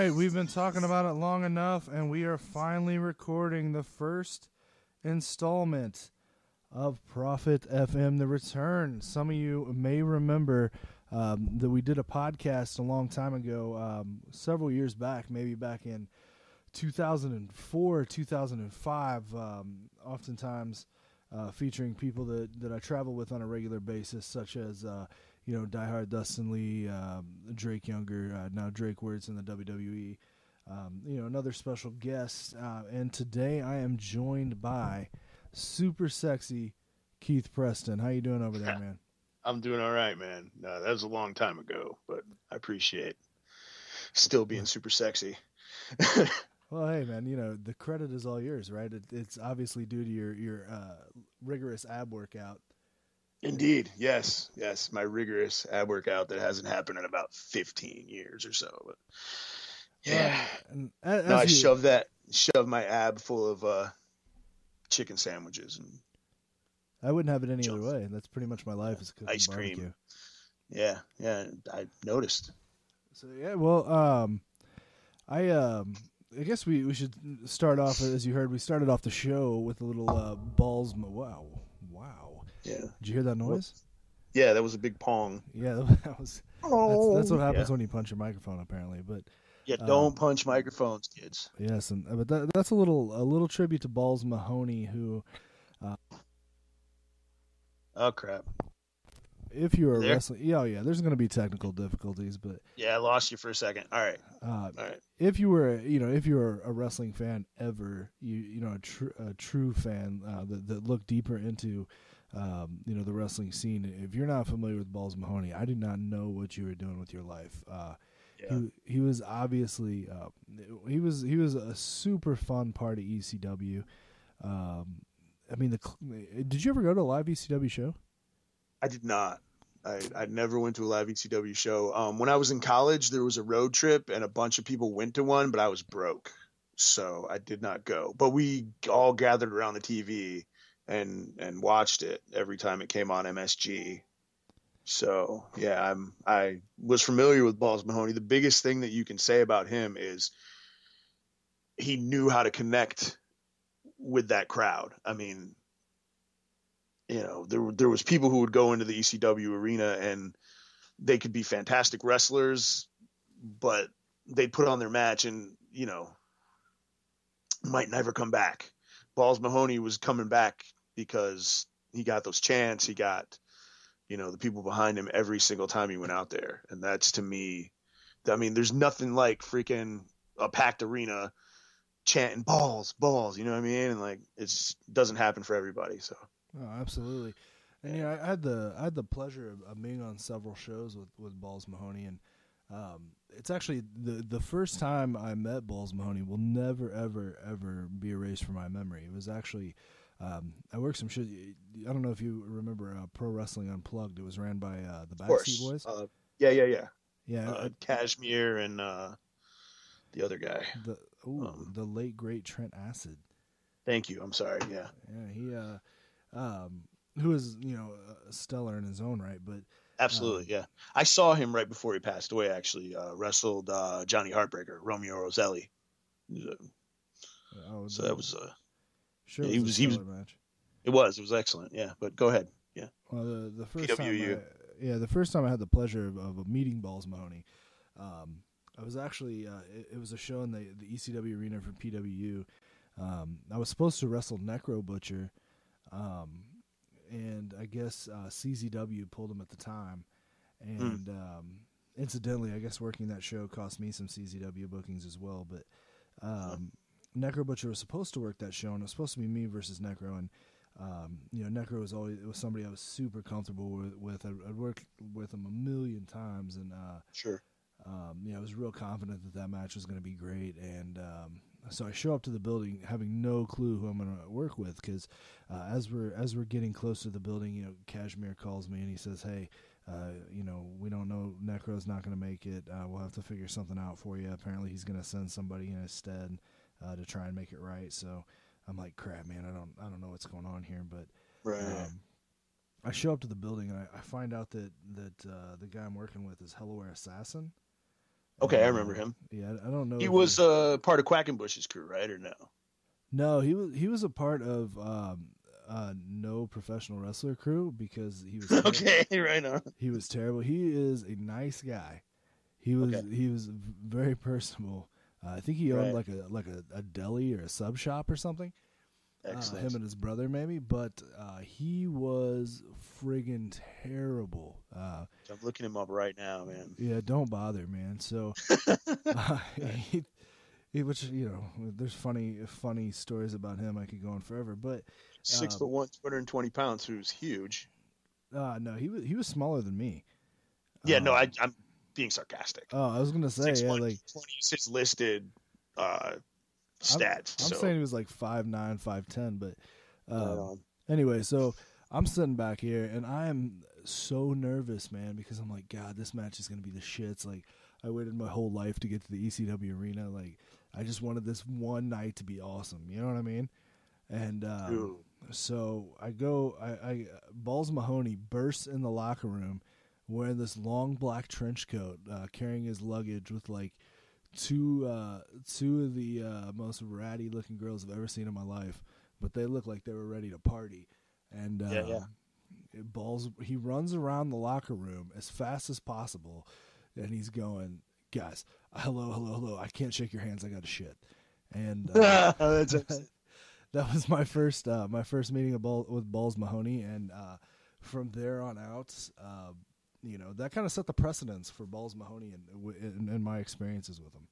right, we've been talking about it long enough, and we are finally recording the first installment of Profit FM, The Return. Some of you may remember that we did a podcast a long time ago, several years back, maybe back in 2004, 2005, oftentimes featuring people that I travel with on a regular basis, such as Diehard Dustin Lee, Drake Younger, now Drake Words in the WWE, another special guest. And today I am joined by super sexy Keith Preston. How you doing over there, man? I'm doing all right, man. That was a long time ago, but I appreciate still being super sexy. Well, hey, man, the credit is all yours, right? It's obviously due to your rigorous ab workout. Indeed. Yes. My rigorous ab workout that hasn't happened in about 15 years or so. But yeah. I shoved my ab full of chicken sandwiches and I wouldn't have it any other way. That's pretty much my life is cooking ice barbecue. Cream. Yeah. I noticed. So yeah, well, I guess we should start off, as you heard, we started off the show with a little balls. Wow. Yeah. Did you hear that noise? Yeah, that was a big pong. Yeah, that was. That's what happens when you punch your microphone, apparently. But yeah, don't punch microphones, kids. Yes, but that's a little tribute to Balls Mahoney, who. Oh crap! If you were wrestling, yeah, there's going to be technical difficulties, but yeah, I lost you for a second. All right. All right. If you were, if you're a wrestling fan ever, a true fan that looked deeper into, the wrestling scene. If you're not familiar with Balls Mahoney, I do not know what you were doing with your life. He was obviously he was a super fun part of ECW. Did you ever go to a live ECW show? I did not. I never went to a live ECW show. When I was in college, there was a road trip and a bunch of people went to one, but I was broke, so I did not go. But we all gathered around the TV and watched it every time it came on MSG. So yeah, I was familiar with Balls Mahoney. The biggest thing that you can say about him is he knew how to connect with that crowd. I mean, there was people who would go into the ECW arena and they could be fantastic wrestlers, but they'd put on their match and, might never come back. Balls Mahoney was coming back because he got those chants. He got, the people behind him every single time he went out there. And that's, to me, there's nothing like freaking a packed arena chanting balls, you know what I mean? And it doesn't happen for everybody. So. Oh, absolutely. And I had the pleasure of being on several shows with Balls Mahoney, and it's actually the first time I met Balls Mahoney will never ever be erased from my memory. It was actually I worked some shit. I don't know if you remember Pro Wrestling Unplugged. It was ran by the Backseat Boys. Yeah. Cashmere and the other guy. The late great Trent Acid. Thank you. I'm sorry. Yeah. Yeah. He who is stellar in his own right, but absolutely, yeah. I saw him right before he passed away. Actually, wrestled Johnny Heartbreaker, Romeo Roselli. So that was sure. Yeah, he was match. It was excellent. Yeah, but go ahead. Yeah. Well, the first PWU. the first time I had the pleasure of meeting Balls Mahoney, I was actually it was a show in the ECW arena for PWU. I was supposed to wrestle Necro Butcher. And I guess CZW pulled him at the time, and incidentally, I guess working that show cost me some CZW bookings as well. But Necro Butcher was supposed to work that show, and it was supposed to be me versus Necro. And Necro was somebody I was super comfortable with. I'd worked with him a million times, and sure. I was real confident that match was going to be great, and so I show up to the building having no clue who I'm going to work with, because as we're getting close to the building, Cashmere calls me and he says, "Hey, we don't know, Necro's not going to make it. We'll have to figure something out for you. Apparently, he's going to send somebody in his stead to try and make it right." So I'm like, "Crap, man, I don't know what's going on here," but right. I show up to the building and I find out that the guy I'm working with is Hellaware Assassin. Okay, I And remember him. yeah, I don't know He if was part of Quackenbush's crew, right, or no? no, he was a part of no professional wrestler crew because he was Okay, right on. he was terrible. He is a nice guy. Okay, He was very personable. I think he owned right. a deli or a sub shop or something. Excellent. Him and his brother maybe, but he was friggin' terrible. I'm looking him up right now, man. Yeah, don't bother, man. So, uh, which there's funny stories about him. I could go on forever, but 6'1", 220 pounds, who's huge. no, he was smaller than me. Yeah, no, I'm being sarcastic. Oh, I was gonna say, yeah, 6'1", like 20 is his listed stats. I'm So saying he was like 5'9", 5'10", but right on. anyway, so I'm sitting back here and I am so nervous, man, because I'm like, God, this match is gonna be the shits. Like, I waited my whole life to get to the ECW arena. Like, I just wanted this one night to be awesome. You know what I mean? And so I Balls Mahoney bursts in the locker room wearing this long black trench coat, carrying his luggage with like two of the most ratty looking girls I've ever seen in my life, but they look like they were ready to party. And Yeah. he runs around the locker room as fast as possible, and he's going, guys, hello, I can't shake your hands, I got to shit. And That's that was my first meeting with Balls Mahoney, and from there on out, that kind of set the precedence for Balls Mahoney in my experiences with him.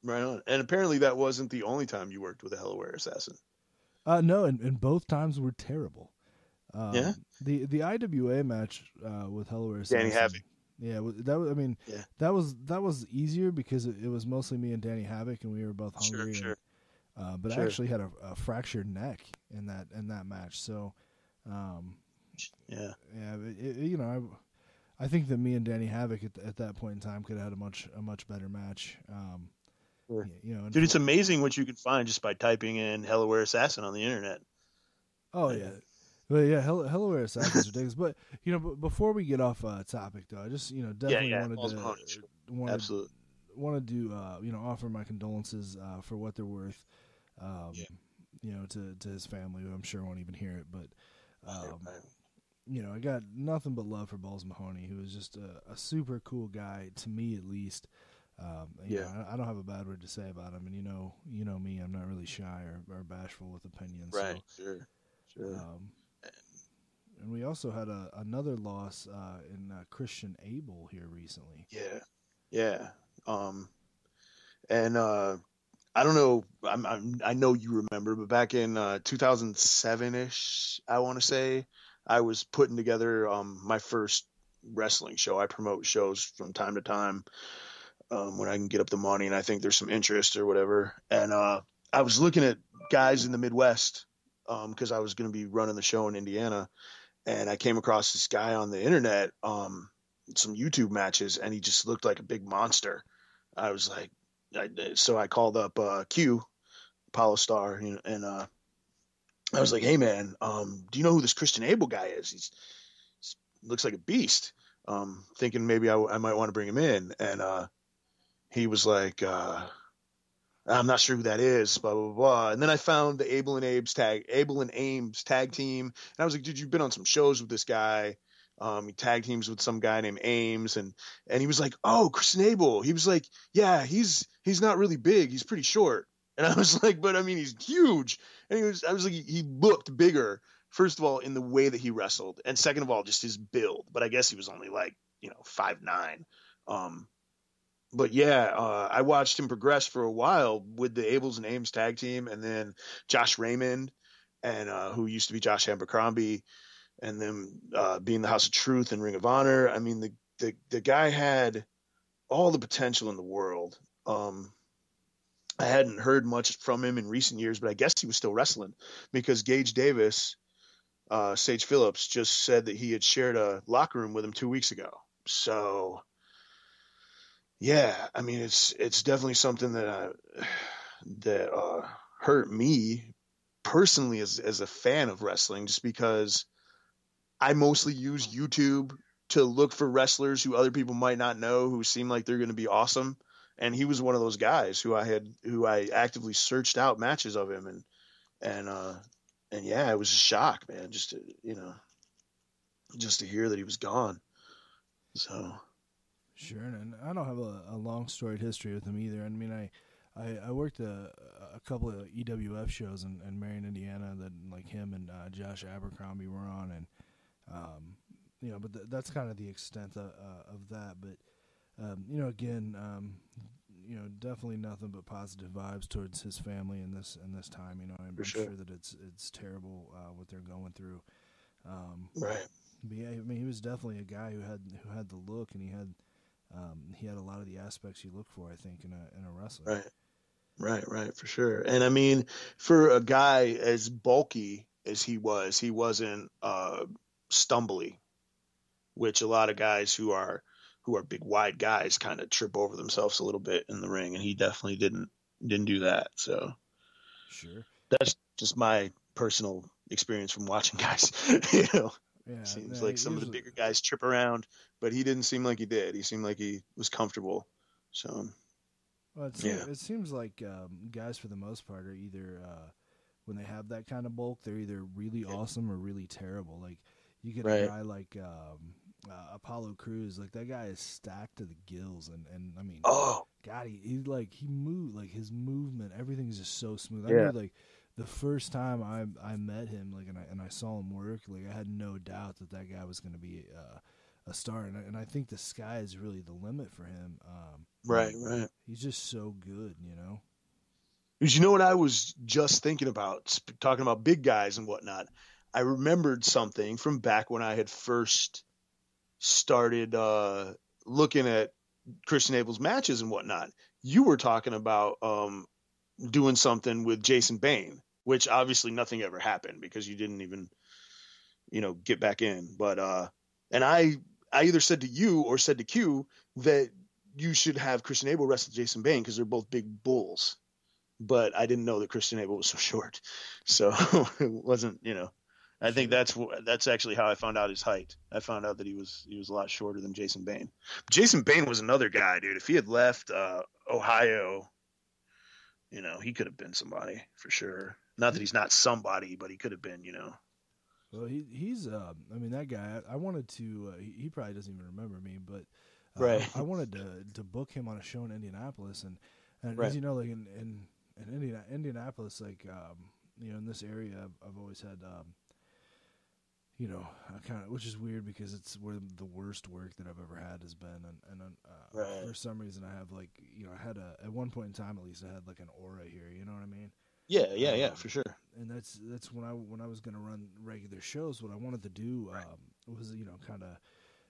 right on. And apparently that wasn't the only time you worked with a Hellaware Assassin. No, and both times were terrible. Yeah? The IWA match with Hellaware Assassin, Danny Havoc. Yeah, that was. I mean, Yeah. that was easier because it was mosely me and Danny Havoc, and we were both hungry. Sure. But I actually had a fractured neck in that match. So, Yeah. I think that me and Danny Havoc at that point in time could have had a much better match. Sure. Dude, it's amazing what you can find just by typing in Hellaware Assassin on the internet. Oh yeah. But yeah, Hellaware Assassin is ridiculous. But before we get off topic, though, I just definitely Absolutely. wanted to offer my condolences for what they're worth. To his family, who I'm sure won't even hear it. But I got nothing but love for Balls Mahoney, who is just a super cool guy, to me at least. I don't have a bad word to say about him, and you know me, I'm not really shy or bashful with opinions. Right. So, Sure. And we also had another loss in Christian Abel here recently. Yeah. And I don't know. I know you remember, but back in 2007-ish, I want to say, I was putting together my first wrestling show. I promote shows from time to time when I can get up the money and I think there's some interest or whatever. And I was looking at guys in the Midwest because I was going to be running the show in Indiana, and I came across this guy on the internet, some YouTube matches, and he just looked like a big monster. I was like, so I called up Q, Apollo Star, and I was like, hey man, do you know who this Christian Abel guy is? He looks like a beast. Thinking maybe I might want to bring him in, and he was like, I'm not sure who that is, blah blah blah. And then I found the Abel and Ames tag team, and I was like, dude, you've been on some shows with this guy. He tag teams with some guy named Ames, and he was like, oh, Christian Abel. He was like, yeah, he's not really big, he's pretty short. And I was like, but I mean, he's huge. And I was like, he looked bigger, first of all, in the way that he wrestled, and second of all, just his build. But I guess he was only like 5'9". But yeah, I watched him progress for a while with the Abels and Ames tag team, and then Josh Raymond, and who used to be Josh Abercrombie, and then being the House of Truth and Ring of Honor. I mean, the guy had all the potential in the world. I hadn't heard much from him in recent years, but I guess he was still wrestling because Gage Davis, Sage Phillips, just said that he had shared a locker room with him 2 weeks ago. So yeah, I mean, it's definitely something that hurt me personally as a fan of wrestling, just because I mostly use YouTube to look for wrestlers who other people might not know, who seem like they're going to be awesome. And he was one of those guys who I actively searched out matches of him, and yeah, it was a shock, man, just to, just to hear that he was gone. So Sure, and I don't have a long storied history with him either. I mean, I worked a couple of EWF shows in Marion, Indiana, that like him and Josh Abercrombie were on, and but that's kind of the extent of that. But again, definitely nothing but positive vibes towards his family in this time. I'm sure that it's terrible what they're going through. Right. But yeah, I mean, he was definitely a guy who had the look, and he had a lot of the aspects you look for, I think, in a wrestler. Right, for sure. And I mean, for a guy as bulky as he wasn't stumbly, which a lot of guys who are big, wide guys kind of trip over themselves a little bit in the ring, and he definitely didn't do that. So sure, that's just my personal experience from watching guys. Yeah, seems like some of the bigger guys trip around, but he didn't seem like he did. He seemed like he was comfortable. So, well, it seems like guys for the most part are either when they have that kind of bulk, they're either really awesome or really terrible. Like you get a guy like Apollo Crews, like that guy is stacked to the gills, and I mean, God, he moved, like his movement, everything's just so smooth. I knew like the first time I met him, like, and I saw him work, like I had no doubt that guy was going to be a star, and I think the sky is really the limit for him. Right. He's just so good, Because you know what I was just thinking about, talking about big guys and whatnot. I remembered something from back when I had first started looking at Christian Abel's matches and whatnot. You were talking about doing something with Jason Bane, which obviously nothing ever happened because you didn't even, get back in. But and I either said to you or said to Q that you should have Christian Abel wrestle Jason Bane because they're both big bulls. But I didn't know that Christian Abel was so short, so it wasn't. I think that's actually how I found out his height. I found out that he was a lot shorter than Jason Bane. Jason Bane was another guy, dude. If he had left Ohio, he could have been somebody for sure. Not that he's not somebody, but he could have been. Well, he's I mean, that guy. I wanted to. He probably doesn't even remember me, but I wanted to book him on a show in Indianapolis, and as you know, like in Indianapolis, like in this area, I've always had kind of, which is weird because it's where the worst work that I've ever had has been, and for some reason I have like I had at one point in time at least I had like an aura here, you know what I mean? Yeah, for sure. And that's when I was gonna run regular shows. What I wanted to do was kind of.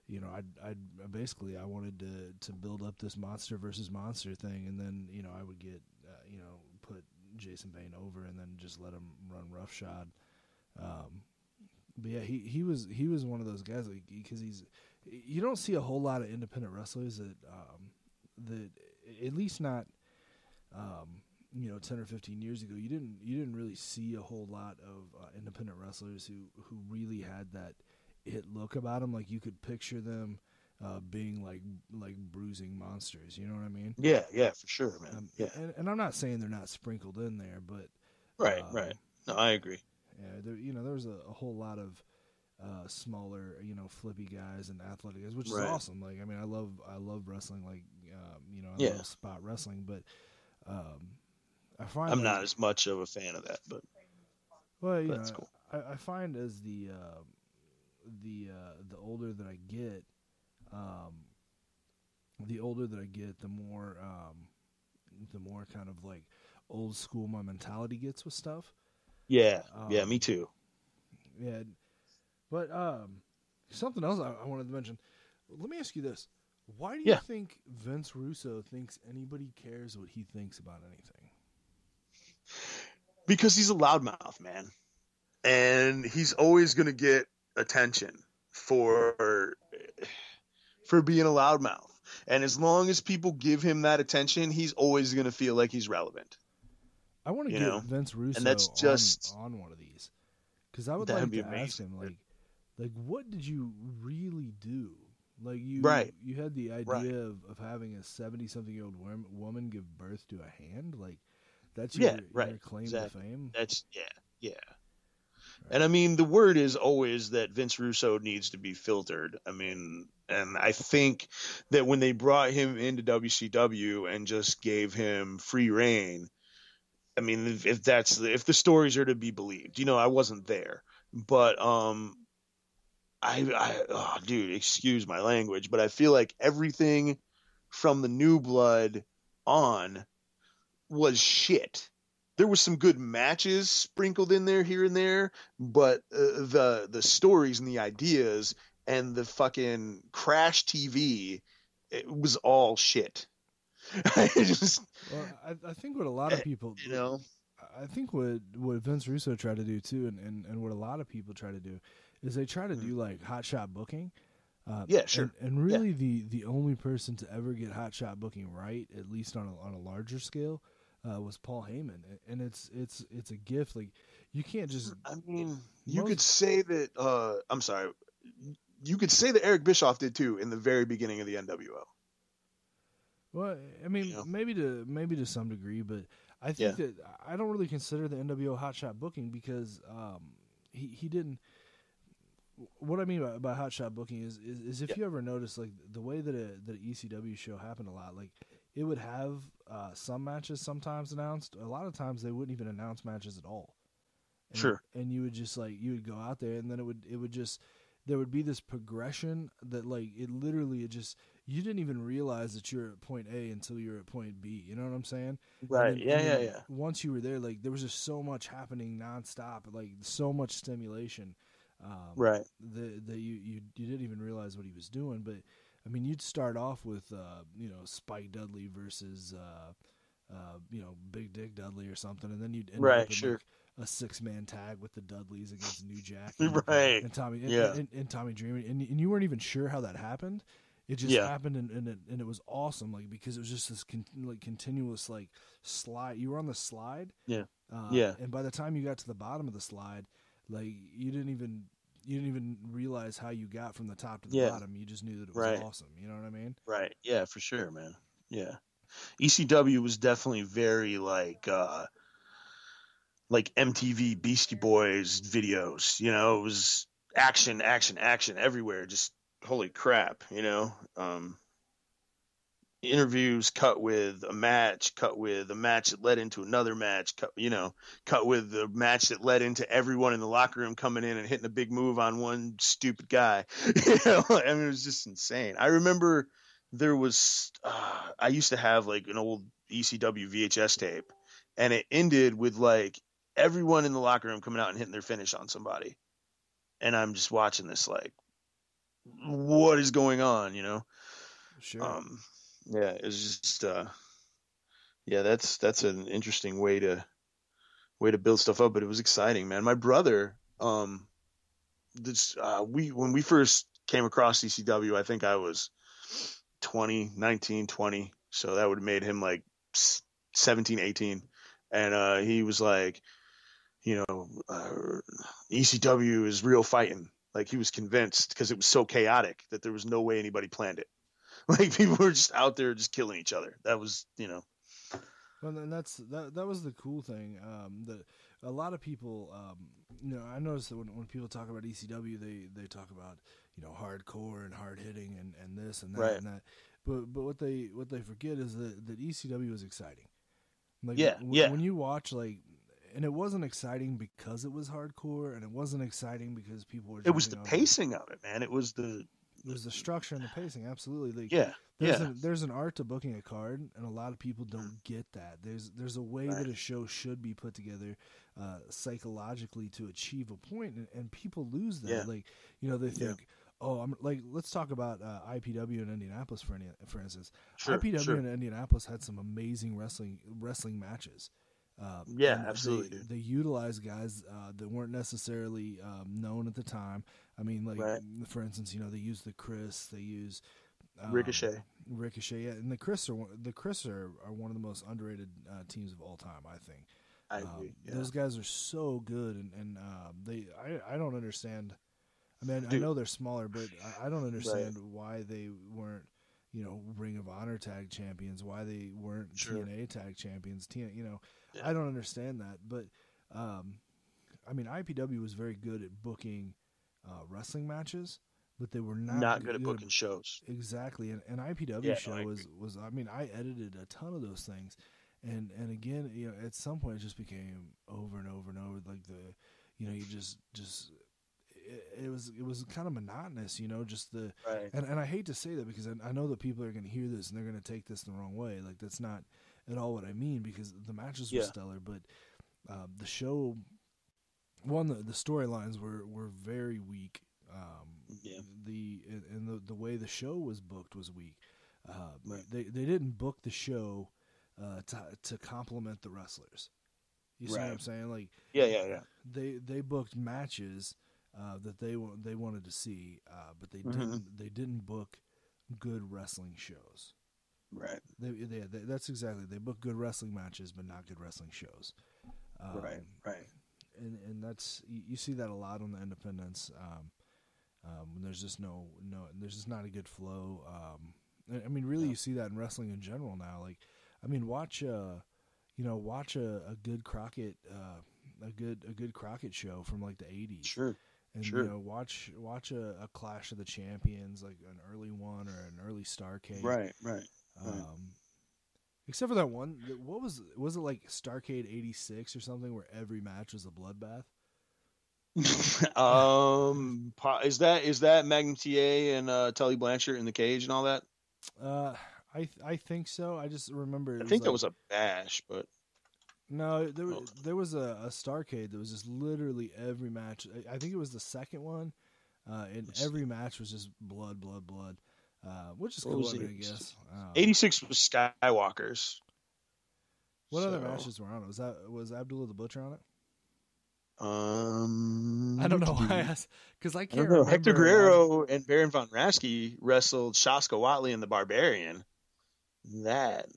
I wanted to build up this monster versus monster thing, and then I would get put Jason Bane over, and then just let him run roughshod. But yeah, he was one of those guys, like, because you don't see a whole lot of independent wrestlers that at least not 10 or 15 years ago you didn't really see a whole lot of independent wrestlers who really had that hit look about them. Like you could picture them being like bruising monsters, you know what I mean? Yeah, for sure, man. And I'm not saying they're not sprinkled in there, but right. No, I agree. Yeah, there was a whole lot of smaller, flippy guys and athletic guys, which is awesome. Like, I mean, I love wrestling. Like, I love spot wrestling, but I find I'm not as much of a fan of that, but that's cool. I find as the older that I get, the more kind of like old school my mentality gets with stuff. Yeah, me too. Yeah, but something else I wanted to mention. Let me ask you this: why do you think Vince Russo thinks anybody cares what he thinks about anything? Because he's a loudmouth, man, and he's always going to get attention for being a loudmouth. And as long as people give him that attention, he's always going to feel like he's relevant. I want to get Vince Russo and that's just on one of these, because I would like to ask him, like what did you really do Like Right. you had the Right. idea of having a 70-something-year-old woman give birth to a hand. Like that's Yeah. your Right. claim to Exactly. fame. That's yeah. Yeah. And Right. I mean, the word is always that Vince Russo needs to be filtered. I mean, and I think that when they brought him into WCW and just gave him free reign, I mean, if the stories are to be believed, I wasn't there, but oh, dude, excuse my language, but I feel like everything from the New Blood on was shit. There was some good matches sprinkled in there here and there, but the stories and the ideas and the fucking Crash TV, it was all shit. I just, Well, I think what a lot of people, you know, I think what Vince Russo tried to do too, and what a lot of people try to do, is they try to do like hot shot booking. yeah, sure, And yeah, really the only person to ever get hot shot booking right, at least on a larger scale, was Paul Heyman, and it's a gift. Like you can't just I mean, you could most. say that. I'm sorry. You could say that Eric Bischoff did too in the very beginning of the NWO. Well, I mean, maybe to some degree, but I Yeah, think that I don't really consider the NWO hot shot booking because he didn't. What I mean by hot shot booking is if yeah, you ever notice like the way that the ECW show happened a lot, like it would have some matches sometimes announced. A lot of times they wouldn't even announce matches at all, sure. and you would just like you would go out there and then it would just there would be this progression that like it just you didn't even realize that you're at point A until you're at point B. You know what I'm saying? Right. Yeah, And yeah, then yeah. once you were there, like there was just so much happening nonstop, like so much stimulation Right. that you didn't even realize what he was doing. But I mean, you'd start off with Spike Dudley versus Big Dick Dudley or something, and then you'd end Right. up in Sure. like a 6-man tag with the Dudleys against New Jack Right. and Tommy Yeah. and Tommy Dreamer, and you weren't even sure how that happened. It just Yeah. happened, and it was awesome, like because it was just this continuous like slide. You were on the slide, Yeah. Yeah. and by the time you got to the bottom of the slide, like you didn't even realize how you got from the top to the Yeah. bottom. You just knew that it was Right. awesome. You know what I mean? Right. Yeah, for sure, man. Yeah. ECW was definitely very like MTV Beastie Boys videos, it was action, action, action everywhere. Just holy crap. Interviews cut with a match that led into another match, cut with the match that led into everyone in the locker room coming in and hitting a big move on one stupid guy. I mean, it was just insane. I remember there was, I used to have like an old ECW VHS tape, and it ended with like everyone in the locker room coming out and hitting their finish on somebody. And I'm just watching this like, what is going on? Sure. Um, yeah, it's just yeah, that's an interesting way to build stuff up, but it was exciting, man. My brother, when we first came across CCW, I think I was 19, 20, so that would have made him like 17, 18, and he was like, ECW is real fighting. Like he was convinced because it was so chaotic that there was no way anybody planned it. Like people were just out there just killing each other. That was. Well, and that was the cool thing. That a lot of people, I noticed that when people talk about ECW, they talk about hardcore and hard hitting and this and that Right. and that. But what they forget is that ECW is exciting. Like Yeah. Yeah. when you watch like. And it wasn't exciting because it was hardcore, and it wasn't exciting because people were It was jumping the over. pacing of it, man. It was the There's the structure and the pacing, absolutely. Like yeah. Yeah. there's an art to booking a card, and a lot of people don't get that. There's a way Right. that a show should be put together psychologically to achieve a point, and people lose that. Yeah. Like they think, oh, I'm like let's talk about IPW in Indianapolis for instance. Sure. IPW Sure. in Indianapolis had some amazing wrestling matches. Yeah. And Absolutely, dude. they utilize guys that weren't necessarily known at the time. I mean, like Right. for instance, they use the Chris, they use Ricochet. yeah, and the Chris are one of the most underrated teams of all time. I think I agree. Yeah. those guys are so good, and I don't understand. I mean, I Dude. know they're smaller, but I don't understand Right. why they weren't, Ring of Honor tag champions, why they weren't Sure. TNA tag champions. Yeah. I don't understand that. But, I mean, IPW was very good at booking wrestling matches, but they were not Not good at booking shows. exactly. And an IPW Yeah, no, show I agree. was I mean, I edited a ton of those things, and again, at some point it just became over and over and over, like you just it was kind of monotonous, just the Right. and I hate to say that because I know that people are going to hear this and they're going to take this the wrong way. Like that's not at all what I mean, because the matches were stellar, but the show, the storylines were very weak. Yeah. The way the show was booked was weak. Right. They didn't book the show to complement the wrestlers. You see what I'm saying? Like Yeah. they booked matches that they wanted to see, but they didn't book good wrestling shows. Right. That's exactly. They book good wrestling matches, but not good wrestling shows. Right. And that's you see that a lot on the independents. When there's just there's just not a good flow. I mean, really, you see that in wrestling in general now. Like, I mean, watch a good Crockett, a good Crockett show from like the '80s. Sure. And watch a Clash of the Champions, like an early one or an early Starrcade. Right. Except for that one, what was it like Starrcade '86 or something where every match was a bloodbath? Is that Magnum TA and Tully Blanchard in the cage and all that? I think so. I just remember. I think that was a bash, but no, there was a Starrcade that was just literally every match. I think it was the second one, and every match was just blood, which is cool. I guess. '86 was Skywalker's. What other matches were on it? Was Abdullah the Butcher on it? I don't know why I asked, because I can't remember. Hector Guerrero and Baron von Raschke wrestled Shaska Whatley and the Barbarian. That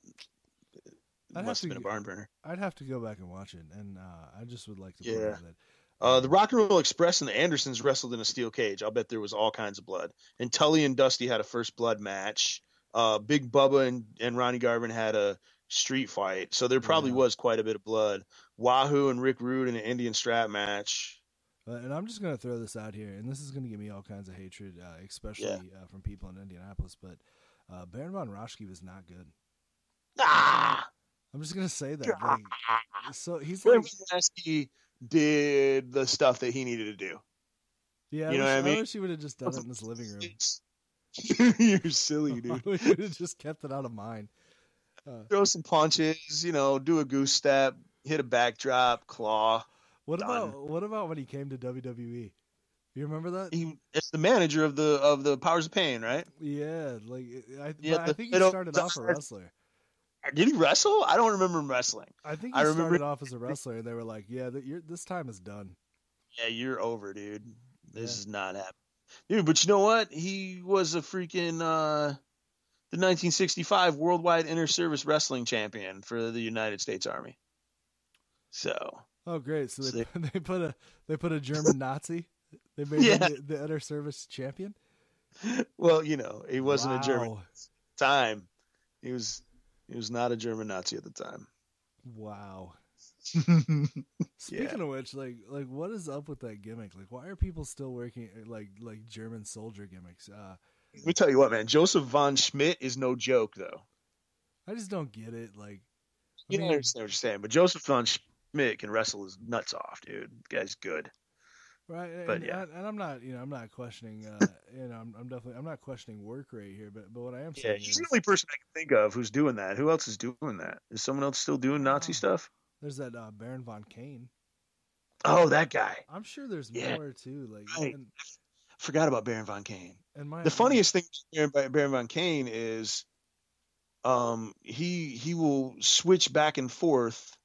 must have been a barn burner. I'd have to go back and watch it, and I just would like to play with it. The Rock and Roll Express and the Andersons wrestled in a steel cage. I'll bet there was all kinds of blood. And Tully and Dusty had a first blood match. Big Bubba and Ronnie Garvin had a street fight. So there probably was quite a bit of blood. Wahoo and Rick Rude in an Indian strap match. And I'm just going to throw this out here, and this is going to give me all kinds of hatred, especially from people in Indianapolis, but Baron von Raschke was not good. I'm just going to say that. Like, so he's Baron von Raschke did the stuff that he needed to do. Yeah, I wish he would have just done it in his living room. You're silly, dude. He would have just kept it out of mind. Throw some punches, do a goose step, hit a backdrop, claw. What about when he came to WWE? You remember that? It's the manager of the Powers of Pain, right? Yeah, like I think he started off a wrestler. Did he wrestle? I don't remember him wrestling. I think he started off as a wrestler, and they were like, "Yeah, this time is done." Yeah, you're over, dude. This is not happening, dude. But you know what? He was a freaking the 1965 Worldwide Inter-Service Wrestling Champion for the United States Army. So. Oh, great! So they put a German Nazi. They made him the Inter-Service Champion. Well, he wasn't a German at the time. He was not a German Nazi at the time. Wow. Speaking of which, like what is up with that gimmick? Like, why are people still working like German soldier gimmicks? Let me tell you what, man. Joseph von Schmidt is no joke, though. I just don't get it. Like, I understand what you're saying, but Joseph von Schmidt can wrestle his nuts off, dude. The guy's good. Right, but and I'm not questioning, I'm not questioning work rate here, but what I am saying, he's the only person I can think of who's doing that. Who else is doing that? Is someone else still doing Nazi stuff? There's that Baron von Kane. Oh, that guy. I'm sure there's more too. Like, I forgot about Baron von Kane. And the funniest thing about Baron von Kane is, he will switch back and forth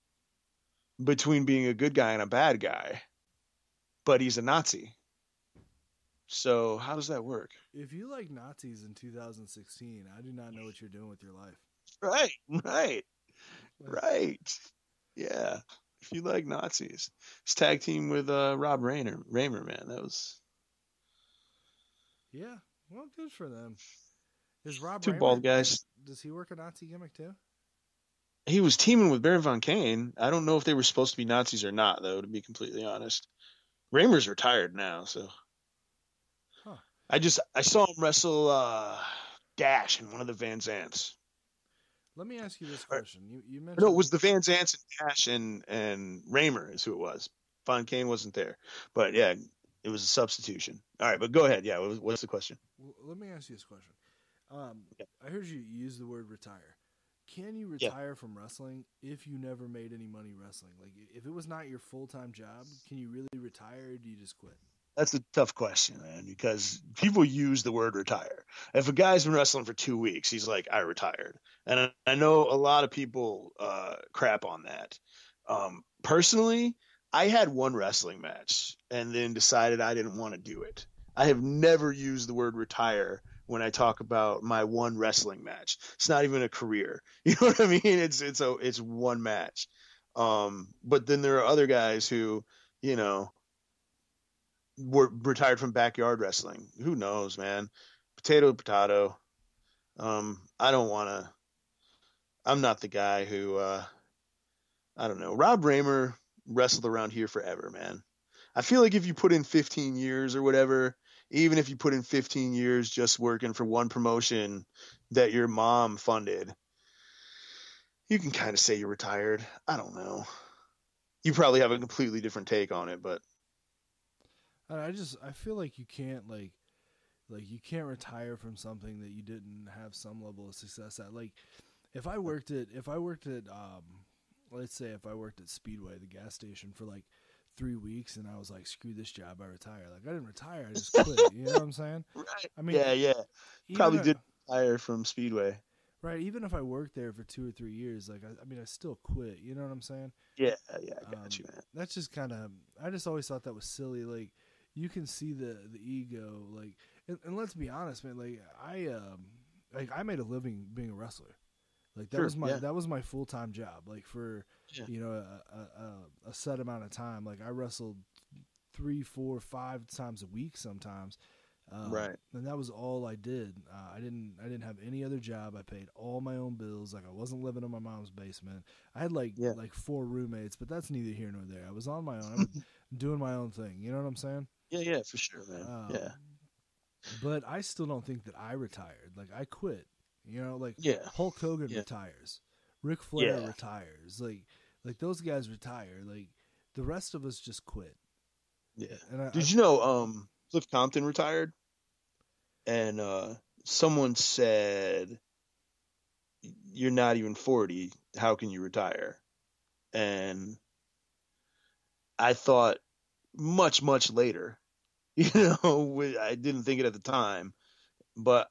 between being a good guy and a bad guy. But he's a Nazi. So how does that work? If you like Nazis in 2016, I do not know what you're doing with your life. Right. Yeah. If you like Nazis. It's tag team with Rob Raymer, man. That was Yeah, well, good for them. Is Rob Two Raymer, bald guys. does he work a Nazi gimmick too? He was teaming with Baron von Kane. I don't know if they were supposed to be Nazis or not, though, to be completely honest. Raymer's retired now, so Huh. I saw him wrestle Dash in one of the Van Zants. Let me ask you this question. You No, mentioned it was the Van Zants and Dash and Raymer is who it was. Von Kane wasn't there, but yeah, it was a substitution. All right, but go ahead. Yeah, what's the question? well, let me ask you this question. Yeah. I heard you use the word retire. Can you Yeah. retire from wrestling if you never made any money wrestling? Like, if it was not your full-time job, can you really retire, or do you just quit? That's a tough question, man, because people use the word retire. If a guy's been wrestling for 2 weeks, he's like, I retired. And I know a lot of people crap on that. Personally, I had one wrestling match and then decided I didn't want to do it. I have never used the word retire when I talk about my one wrestling match. It's not even a career. You know what I mean? It's one match. But then there are other guys who, you know, were retired from backyard wrestling. Who knows, man? Potato. I don't want to. I'm not the guy who. I don't know. Rob Raymer wrestled around here forever, man. I feel like if you put in 15 years or whatever, even if you put in 15 years just working for one promotion that your mom funded, you can kind of say you're retired. I don't know. You probably have a completely different take on it, but I feel like you can't you can't retire from something that you didn't have some level of success at. Like if I worked at let's say if I worked at Speedway, the gas station, for like 3 weeks and I was like, screw this job, I retire. Like I didn't retire, I just quit. You know what I'm saying? right. I mean, Yeah. Probably even did retire from Speedway. right, even if I worked there for 2 or 3 years, like I mean, I still quit. You know what I'm saying? Yeah, I got you, man. That's just kind of. I just always thought that was silly. Like you can see the ego. Like, and let's be honest, man. Like I made a living being a wrestler. Like that was my full time job. Like for a set amount of time. Like I wrestled 3, 4, 5 times a week sometimes. Right. And that was all I did. I didn't have any other job. I paid all my own bills. Like I wasn't living in my mom's basement. I had like 4 roommates, but that's neither here nor there. I was on my own. I was doing my own thing. You know what I'm saying? Yeah, for sure, man. Yeah. But I still don't think that I retired. Like I quit. You know, like Hulk Hogan retires. Ric Flair retires. Like those guys retire. Like the rest of us just quit. Yeah. And did you know Cliff Compton retired? And someone said, you're not even 40. How can you retire? And I thought much, much later. You know, I didn't think it at the time. But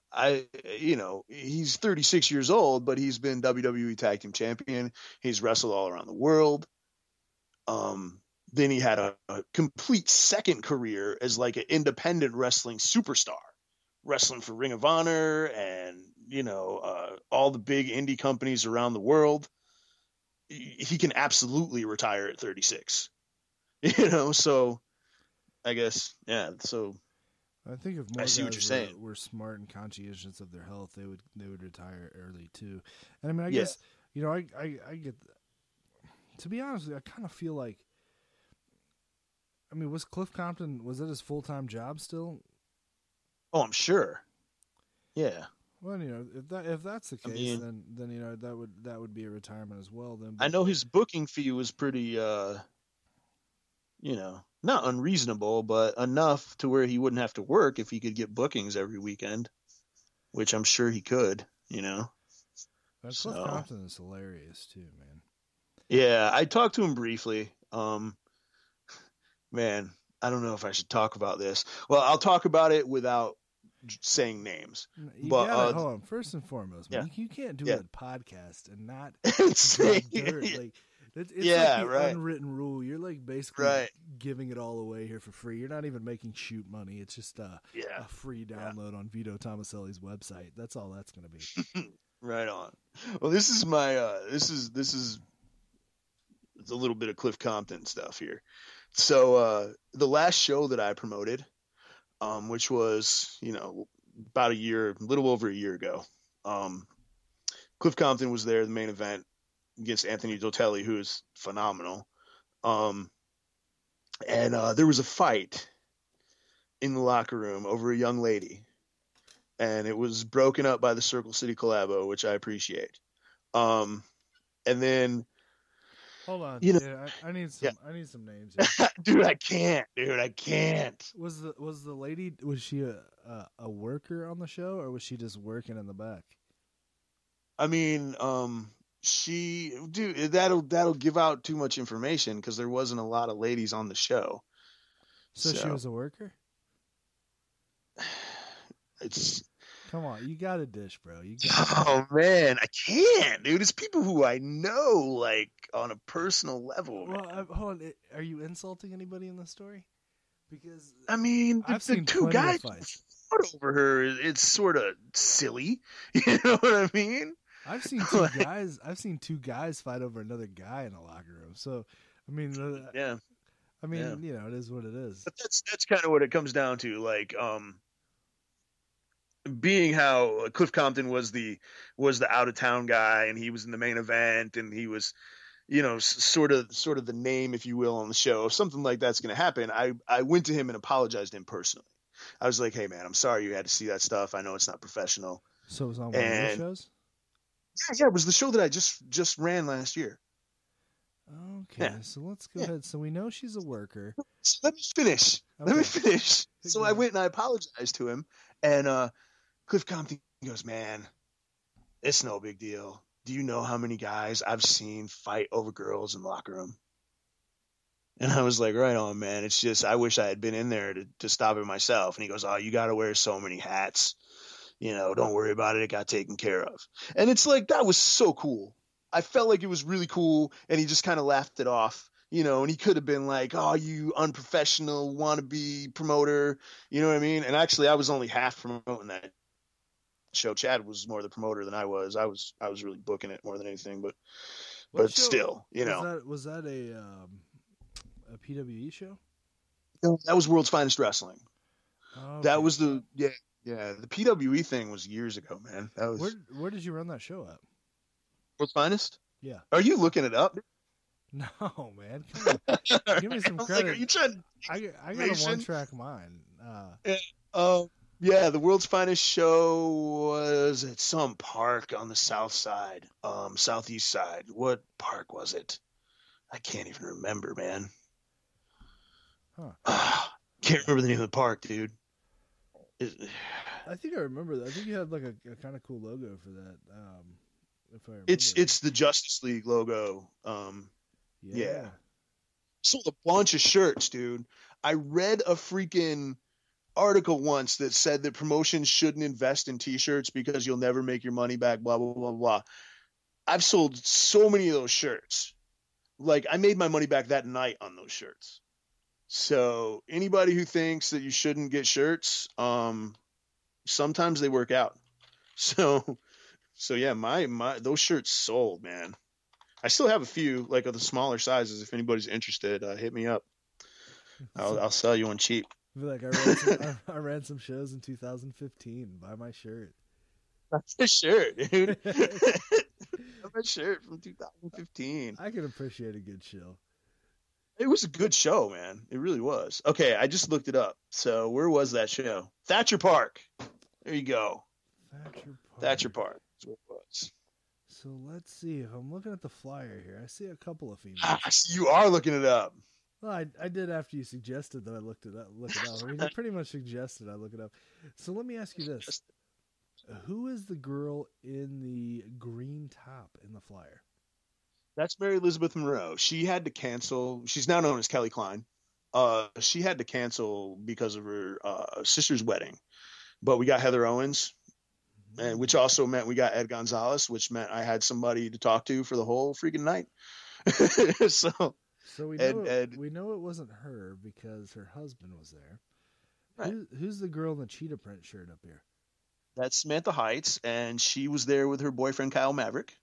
he's 36 years old, but he's been WWE Tag Team Champion. He's wrestled all around the world. Then he had a complete second career as like an independent wrestling superstar, wrestling for Ring of Honor and, all the big indie companies around the world. He can absolutely retire at 36, so I guess, so. I think if more I see what you're saying. Were smart and conscientious of their health, they would retire early too. And I mean, I guess I get. To be honest with you, I kind of feel like. I mean, was Cliff Compton, was it his full-time job still? Oh, I'm sure. Yeah. Well, if that's the case, then that would be a retirement as well. Then I know his booking fee was pretty, not unreasonable, but enough to where he wouldn't have to work if he could get bookings every weekend, which I'm sure he could. Cliff Compton is hilarious too, man. Yeah, I talked to him briefly. Man, I don't know if I should talk about this. Well, I'll talk about it without saying names. Hold on. First and foremost, man, you can't do a podcast and not say dirt. Like, it's like the unwritten rule. You're like basically giving it all away here for free. You're not even making shoot money. It's just a free download on Vito Tomaselli's website. That's all that's going to be. Right on. Well, this is my this is it's a little bit of Cliff Compton stuff here. So the last show that I promoted, which was, about a little over a year ago. Cliff Compton was there, the main event against Anthony Dotelli, who is phenomenal. And there was a fight in the locker room over a young lady, and it was broken up by the Circle City Collabo, which I appreciate. And then, Hold on, you know, yeah, I need yeah. some names here. Dude, I can't. Was the lady, was she a worker on the show, or was she just working in the back? I mean, that'll give out too much information because there wasn't a lot of ladies on the show. So she was a worker? It's Come on, you got a dish, bro. Oh man, I can't, dude. It's people who I know, like on a personal level. Well, hold on. Are you insulting anybody in the story? Because I mean, I've seen two guys fought over her. It's sort of silly. You know what I mean? I've seen two guys. I've seen two guys fight over another guy in a locker room. So, I mean, yeah. I mean, it is what it is. But that's kind of what it comes down to. Like, being how Cliff Compton was the out of town guy, and he was in the main event, and he was, sort of the name, if you will, on the show. If something like that's going to happen, I went to him and apologized to him personally. I was like, hey man, I'm sorry you had to see that stuff. I know it's not professional. So it was on one of your shows? Yeah, it was the show that I just ran last year. Okay, so let's go ahead. So we know she's a worker. So let me finish. Okay. Let me finish. So I went and I apologized to him, and Cliff Compton goes, man, it's no big deal. Do you know how many guys I've seen fight over girls in the locker room? And I was like, right on, man. It's just, I wish I had been in there to stop it myself. And he goes, oh, you got to wear so many hats. Don't worry about it. It got taken care of. And it's like, that was so cool. I felt like it was really cool. And he just kind of laughed it off, and he could have been like, oh, you unprofessional wannabe promoter. You know what I mean? And actually, I was only half promoting that show. Chad was more the promoter than I was. I was really booking it more than anything, but still, Was that a PWE show? That was World's Finest Wrestling. Oh, okay. That was the the PWE thing was years ago, man. That was where did you run that show at? World's Finest? Yeah. Are you looking it up? No, man. Come on. Give me some credit. Like, are you trying? I got a one-track mind. Yeah, the World's Finest show was at some park on the south side, southeast side. What park was it? I can't even remember, man. Can't remember the name of the park, dude. I think I remember that. I think you had like a kind of cool logo for that. If I remember it's the Justice League logo. Yeah. Sold a bunch of shirts, dude. I read a freaking article once that said that promotions shouldn't invest in t-shirts because you'll never make your money back, blah, blah, blah, blah. I've sold so many of those shirts. Like, I made my money back that night on those shirts. So anybody who thinks that you shouldn't get shirts, sometimes they work out. So yeah, my those shirts sold, man. I still have a few, like of the smaller sizes. If anybody's interested, hit me up. I'll sell you one cheap. Like I ran some shows in 2015. Buy my shirt. That's a shirt, dude. My shirt from 2015. I can appreciate a good show. It was a good show, man. It really was. Okay, I just looked it up. So where was that show? Thatcher Park. There you go. Thatcher Park. That's what it was. So let's see. If I'm looking at the flyer here, I see a couple of females. You are looking it up. Well, I did after you suggested that I look it up. I mean, you pretty much suggested I look it up. So let me ask you this. Who is the girl in the green top in the flyer? That's Mary Elizabeth Monroe. She had to cancel. She's now known as Kelly Klein. She had to cancel because of her sister's wedding. But we got Heather Owens, and which also meant we got Ed Gonzalez, which meant I had somebody to talk to for the whole freaking night. So we know we know it wasn't her because her husband was there. Right. Who's the girl in the cheetah print shirt up here? That's Samantha Heights, and she was there with her boyfriend Kyle Maverick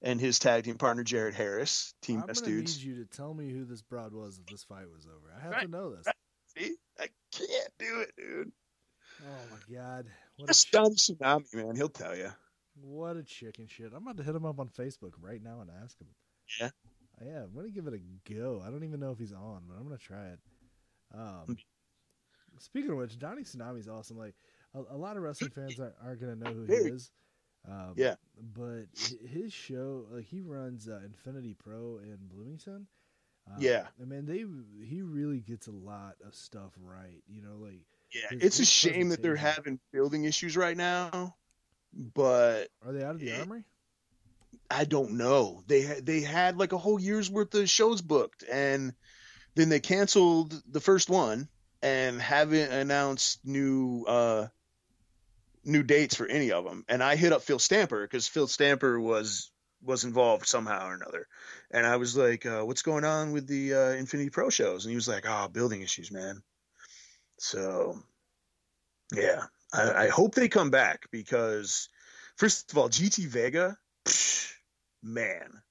and his tag team partner Jared Harris. Team Best Dudes. I need you to tell me who this broad was that this fight was over. I have to know this. See? I can't do it, dude. Oh my god. Just Johnny Tsunami, man. He'll tell you. What a chicken shit. I'm about to hit him up on Facebook right now and ask him. Yeah? Yeah, I'm going to give it a go. I don't even know if he's on, but I'm going to try it. Speaking of which, Johnny Tsunami's awesome. Like, a lot of wrestling fans aren't going to know who he is. Yeah. But his show, like, he runs Infinity Pro in Bloomington. Yeah. I mean, he really gets a lot of stuff right. You know, like. Yeah, it's a shame that they're having building issues right now. But are they out of the Armory? I don't know. They had like a whole year's worth of shows booked, and then they canceled the first one and haven't announced new dates for any of them. And I hit up Phil Stamper because Phil Stamper was involved somehow or another, and I was like, "What's going on with the Infinity Pro shows?" And he was like, "Oh, building issues, man." So, yeah, I hope they come back because, first of all, GT Vega, man,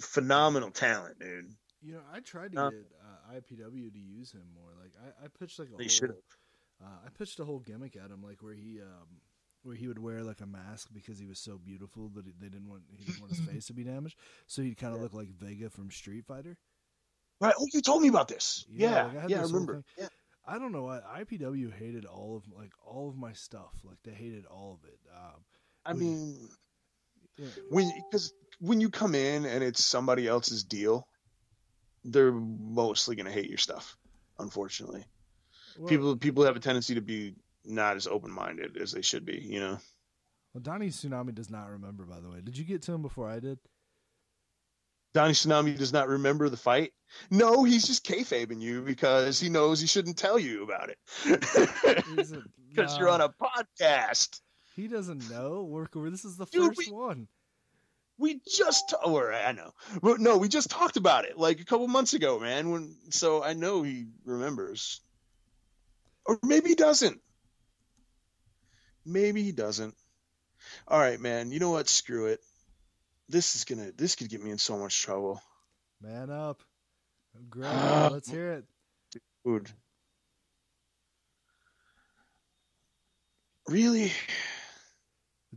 phenomenal talent, dude. You know, I tried to get IPW to use him more. Like, I pitched like I pitched a whole gimmick at him, like where he would wear like a mask because he was so beautiful that he didn't want his face to be damaged, so he'd kind of look like Vega from Street Fighter. Right. Oh, you told me about this. Yeah. Like I remember. Yeah. I don't know why IPW hated all of my stuff. Like they hated all of it. I mean, when you come in and it's somebody else's deal, they're mostly gonna hate your stuff. Unfortunately, people have a tendency to be not as open-minded as they should be. You know. Well, Donnie Tsunami does not remember. By the way, did you get to him before I did? Donnie Tsunami does not remember the fight. No, he's just kayfabing you because he knows he shouldn't tell you about it. Because you're on a podcast. He doesn't know. This is the first one. We just, I know, but no, we just talked about it like a couple months ago, man. So I know he remembers, or maybe he doesn't. Maybe he doesn't. All right, man. You know what? Screw it. This could get me in so much trouble. Man up. Great. Let's hear it. Dude. Really?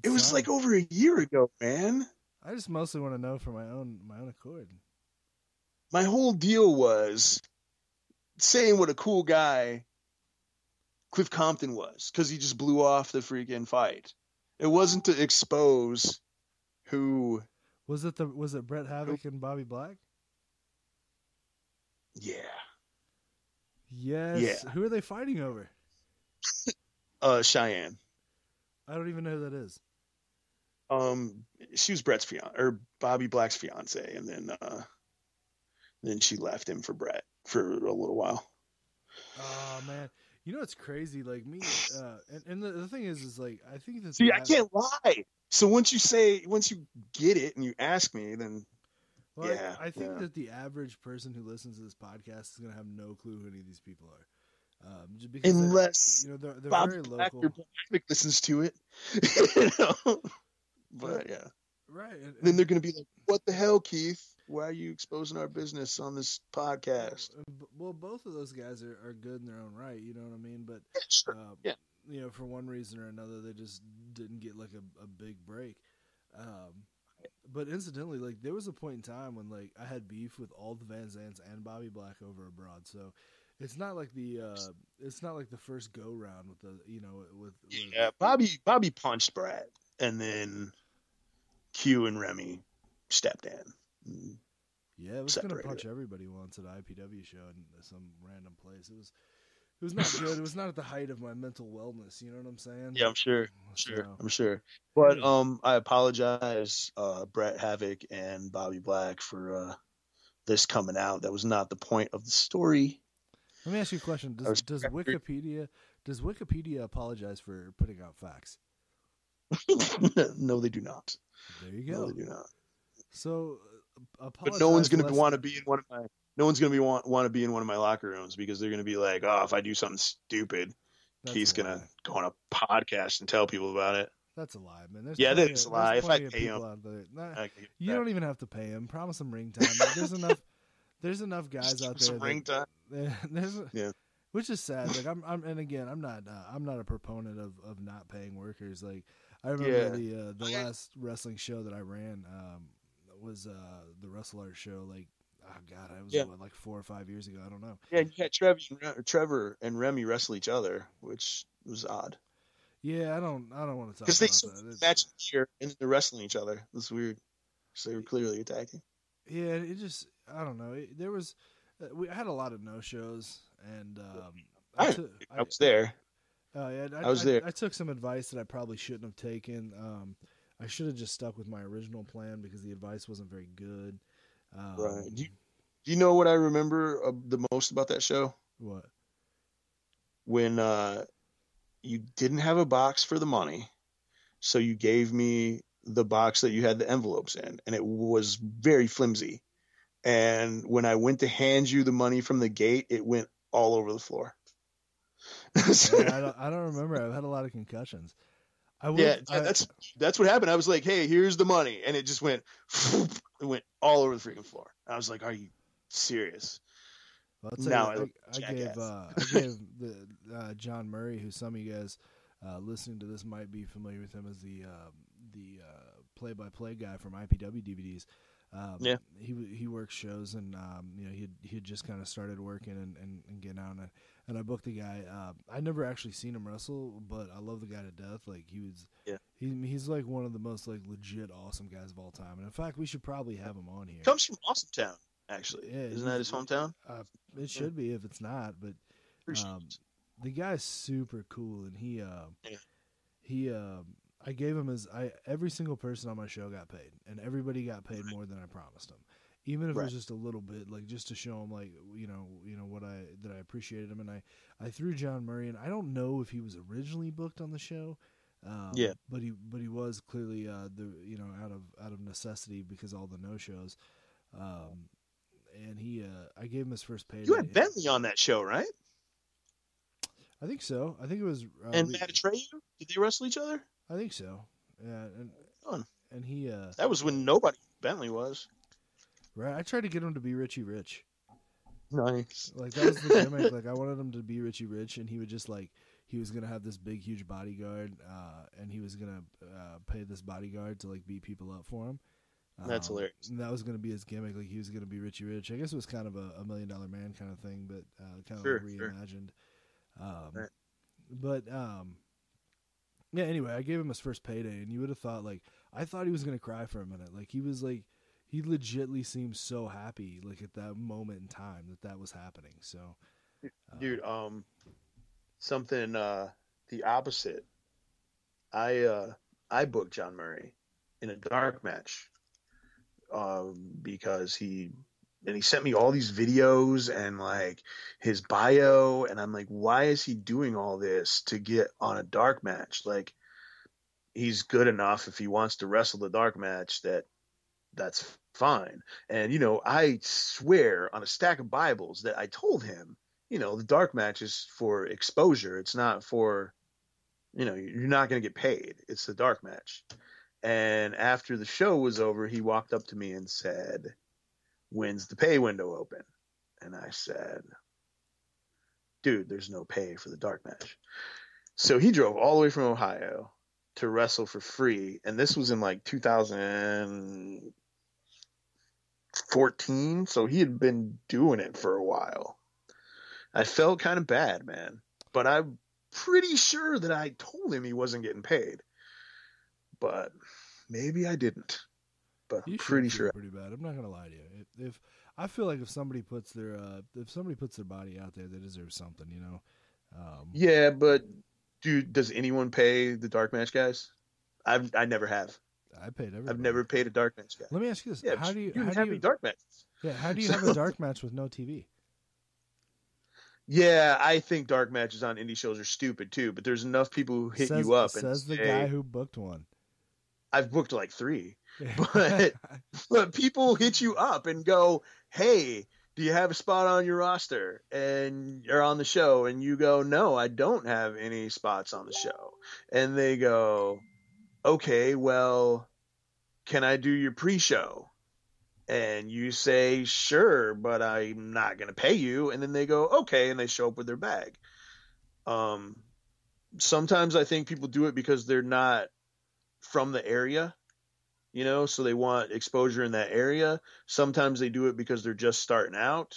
It was like over a year ago, man. I just mostly want to know for my own accord. My whole deal was saying what a cool guy Cliff Compton was because he just blew off the freaking fight. It wasn't to expose who. Was it Bret Havoc and Bobby Black? Yeah. Yes. Yeah. Who are they fighting over? Cheyenne. I don't even know who that is. She was Bret's fiance or Bobby Black's fiance, and then she left him for Bret for a little while. Oh man. You know, it's crazy. Like me, and the thing is like, I think that. See, I can't lie. So once you get it and you ask me, then well, yeah. I think that the average person who listens to this podcast is going to have no clue who any of these people are. Just because unless they're Bob very local. Black listens to it, you know. But yeah, right. And then they're going to be like, "What the hell, Keith? Why are you exposing our business on this podcast?" Well, both of those guys are good in their own right. You know what I mean? But sure. Yeah. You know, for one reason or another, they just didn't get like a big break. But incidentally, like there was a point in time when like I had beef with all the Van Zants and Bobby Black over abroad. So it's not like the first go round with the with Bobby punched Brad, and then Q and Remy stepped in. Yeah, it was going to punch everybody once at an IPW show in some random place. It was not good. It was not at the height of my mental wellness. You know what I'm saying? Yeah, I'm sure. I'm sure. But I apologize, Bret Havoc and Bobby Black, for this coming out. That was not the point of the story. Let me ask you a question. Does Wikipedia apologize for putting out facts? No, they do not. There you go. No, they do not. So, but no one's going to want to be in one of my. No one's going to want to be in one of my locker rooms because they're going to be like, "Oh, if I do something stupid, Keith's going to go on a podcast and tell people about it." That's a lie, man. That's a lie. If I pay him, you don't even have to pay him. Promise him ring time. There's enough guys out there. Ring time. Which is sad. Like and again, I'm not a proponent of not paying workers. Like I remember the last wrestling show that I ran was the Wrestle Art show. Like, oh god, I was like 4 or 5 years ago. I don't know. Yeah, and you had Trevor and Remy wrestle each other, which was odd. Yeah, I don't want to talk because about they match here and then they're wrestling each other. That's weird. So they were clearly attacking. Yeah, it just I don't know. There was we had a lot of no shows, and I was there. Yeah, I was there. I took some advice that I probably shouldn't have taken. I should have just stuck with my original plan because the advice wasn't very good. Right. Do you know what I remember the most about that show? What? When you didn't have a box for the money, so you gave me the box that you had the envelopes in, and it was very flimsy. And when I went to hand you the money from the gate, it went all over the floor. Yeah, I don't remember. I've had a lot of concussions. That's what happened. I was like, "Hey, here's the money," and it just went, it went all over the freaking floor. I was like, "Are you serious?" Well, I gave the John Murray, who some of you guys listening to this might be familiar with him as the play-by-play guy from IPW DVDs. He works shows, and he had just kind of started working and getting out, and I booked the guy. I never actually seen him wrestle, but I love the guy to death. Like he's like one of the most like legit awesome guys of all time. And in fact, we should probably have him on here. Comes from Awesome Town, actually. Yeah, isn't that his hometown? It should be if it's not, but the guy's super cool, and I gave him every single person on my show got paid, and everybody got paid more than I promised them, even if it was just a little bit, like just to show him, like that I appreciated him. And I threw John Murray, and I don't know if he was originally booked on the show, but he was clearly out of necessity because of all the no shows, and I gave him his first payday. You had Bentley on that show, right? I think so. I think it was. And Matt Atreyu? Did they wrestle each other? I think so. Yeah, and he. That was when nobody Bentley was. Right. I tried to get him to be Richie Rich. Nice. Like that was the gimmick. Like I wanted him to be Richie Rich, and he would just he was gonna have this big, huge bodyguard, and he was gonna pay this bodyguard to like beat people up for him. That's hilarious. And that was going to be his gimmick. Like he was going to be Richie Rich. I guess it was kind of a $1 Million Man kind of thing, but kind of reimagined. Right. But yeah. Anyway, I gave him his first payday, and you would have thought I thought he was going to cry for a minute. Like he was he legitly seemed so happy, like at that moment in time that was happening. So, dude, something the opposite. I booked John Murray in a dark match. Because he sent me all these videos and like his bio, and I'm like, why is he doing all this to get on a dark match? Like he's good enough if he wants to wrestle the dark match, that's fine. And I swear on a stack of Bibles that I told him, the dark match is for exposure. It's not for, you're not going to get paid. It's the dark match. And after the show was over, he walked up to me and said, "When's the pay window open?" And I said, "Dude, there's no pay for the dark match." So he drove all the way from Ohio to wrestle for free. And this was in like 2014. So he had been doing it for a while. I felt kind of bad, man. But I'm pretty sure that I told him he wasn't getting paid. But maybe I didn't. But I'm pretty sure. Pretty bad. I'm not gonna lie to you. If I feel like if somebody puts their body out there, they deserve something, Yeah, but dude, does anyone pay the dark match guys? I never have. I paid everybody. I've never paid a dark match guy. Let me ask you this: yeah, how do you have any dark matches? Yeah, how do you have a dark match with no TV? Yeah, I think dark matches on indie shows are stupid too, but there's enough people who hit you up and says the guy who booked one. I've booked like 3, but people hit you up and go, "Hey, do you have a spot on your roster?" And you're on the show, and you go, "No, I don't have any spots on the show." And they go, "Okay, well, can I do your pre-show?" And you say, sure, but I'm not going to pay you. And then they go, okay. And they show up with their bag. Sometimes I think people do it because they're not from the area, so they want exposure in that area. Sometimes they do it because they're just starting out.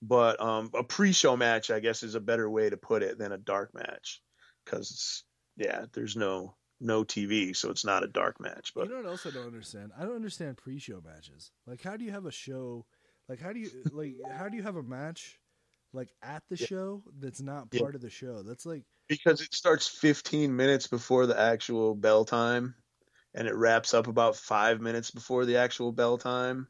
But a pre-show match, I guess, is a better way to put it than a dark match, because there's no TV, so it's not a dark match. But you know what else I don't understand? I don't understand pre-show matches. Like, how do you have a show? Like, how do you have a match like at the show that's not part of the show? That's like, because it starts 15 minutes before the actual bell time, and it wraps up about 5 minutes before the actual bell time.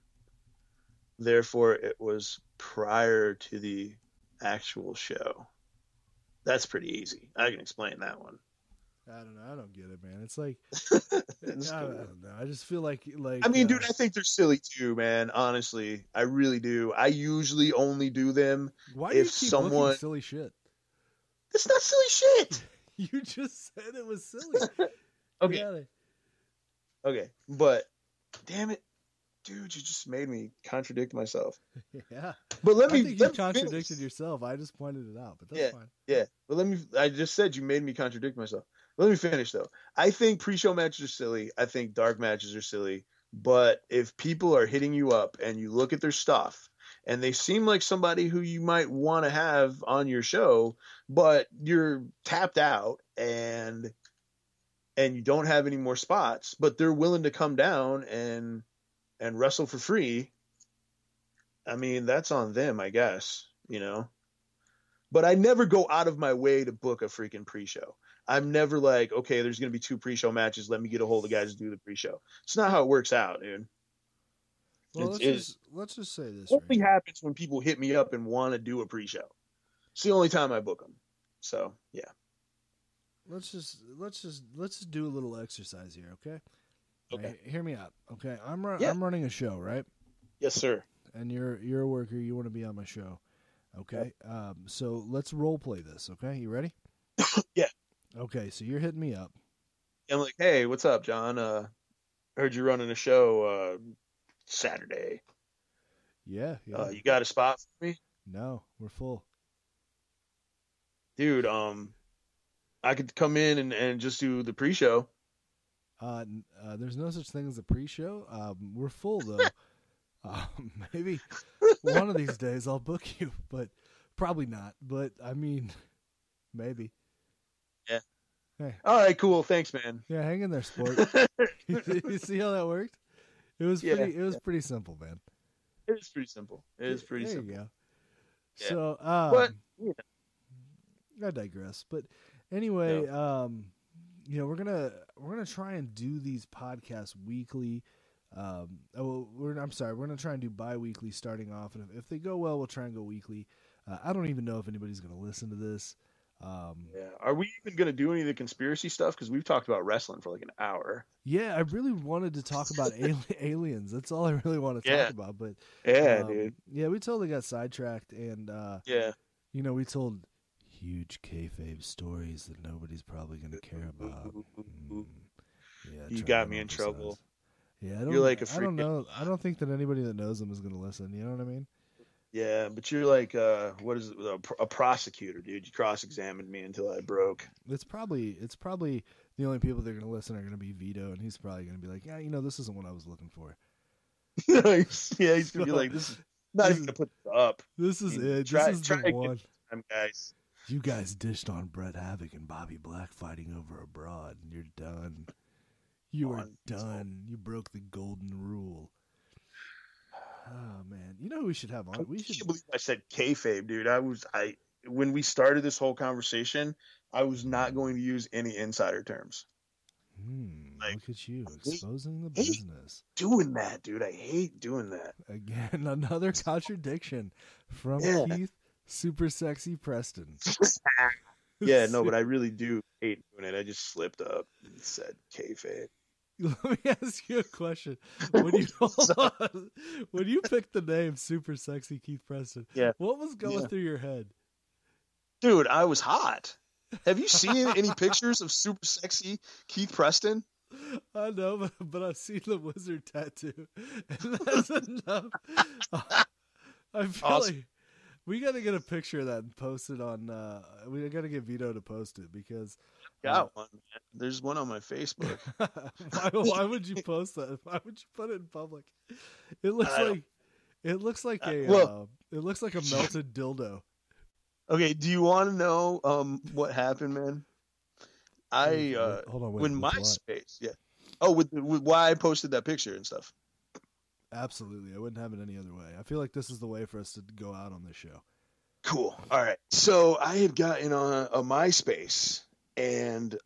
Therefore, it was prior to the actual show. That's pretty easy. I can explain that one. I don't know. I don't get it, man. It's like, I don't know. I just feel like. I mean, dude, I think they're silly too, man. Honestly, I really do. I usually only do them why do you keep looking silly shit? It's not silly shit. You just said it was silly. Okay. Okay, but damn it, dude, you just made me contradict myself. Yeah, but I think you contradicted yourself. I just pointed it out, but that's fine. Yeah, but I just said you made me contradict myself. Let me finish though. I think pre-show matches are silly. I think dark matches are silly. But if people are hitting you up and you look at their stuff and they seem like somebody who you might want to have on your show, but you're tapped out and you don't have any more spots, but they're willing to come down and wrestle for free, I mean, that's on them, I guess, But I never go out of my way to book a freaking pre-show. I'm never like, okay, there's going to be 2 pre-show matches. Let me get a hold of guys to do the pre-show. It's not how it works out, dude. Well, let's just say this. It only happens when people hit me up and want to do a pre-show. It's the only time I book them. So, yeah. Let's just do a little exercise here, okay? Okay. Right, hear me out, okay? I'm running a show, right? Yes, sir. And you're a worker. You want to be on my show, okay? Yep. So let's role play this, okay? You ready? Yeah. Okay, so you're hitting me up. I'm like, hey, what's up, John? Heard you running a show Saturday. Yeah. You got a spot for me? No, we're full. Dude, I could come in and just do the pre-show. There's no such thing as a pre-show. We're full though. Maybe one of these days I'll book you, but probably not. But I mean, maybe. Yeah. Hey. All right, cool. Thanks, man. Yeah, hang in there, sport. You see how that worked? It was pretty simple, man. It is pretty simple. There you go. Yeah. So, but I digress. But anyway, we're gonna try and do these podcasts weekly. We're gonna try and do bi-weekly starting off, and if they go well, we'll try and go weekly. I don't even know if anybody's gonna listen to this. Are we even gonna do any of the conspiracy stuff? Because we've talked about wrestling for like an hour. Yeah, I really wanted to talk about aliens. That's all I really want to talk about. But dude. Yeah, we totally got sidetracked, and we told huge kayfabe stories that nobody's probably going to care about. Yeah, you got me in trouble. Yeah, you're like I don't know. I don't think that anybody that knows them is going to listen. You know what I mean? Yeah, but you're like, what is it? A prosecutor, dude. You cross-examined me until I broke. It's probably the only people that are going to listen are going to be Vito, and he's probably going to be like, yeah, this isn't what I was looking for. He's going to be like, this is not even going to put this up. This is it. This is the one. Guys. You guys dished on Bret Havoc and Bobby Black fighting over abroad, and you're done. You are done. You broke the golden rule. Oh man, you know who we should have on? I can't believe I said kayfabe, dude. When we started this whole conversation, I was not going to use any insider terms. Look at you exposing the business. Doing that, dude. I hate doing that. Again, another contradiction from Keith Super Sexy Preston. Yeah, no, but I really do hate doing it. I just slipped up and said kayfabe. Let me ask you a question. When you picked the name Super Sexy Keith Preston, what was going through your head? Dude, I was hot. Have you seen any pictures of Super Sexy Keith Preston? I know, but I've seen the wizard tattoo, and that's enough. I feel Awesome. like we got to get a picture of that and post it on. We got to get Vito to post it because. Got one, man. There's one on my Facebook. Why would you post that? Why would you put it in public? It looks like it looks like a melted dildo. Okay, do you want to know what happened, man? Hold on, wait. When MySpace, yeah. Oh, with why I posted that picture and stuff. Absolutely, I wouldn't have it any other way. I feel like this is the way for us to go out on this show. Cool. All right. So I had gotten on a MySpace, and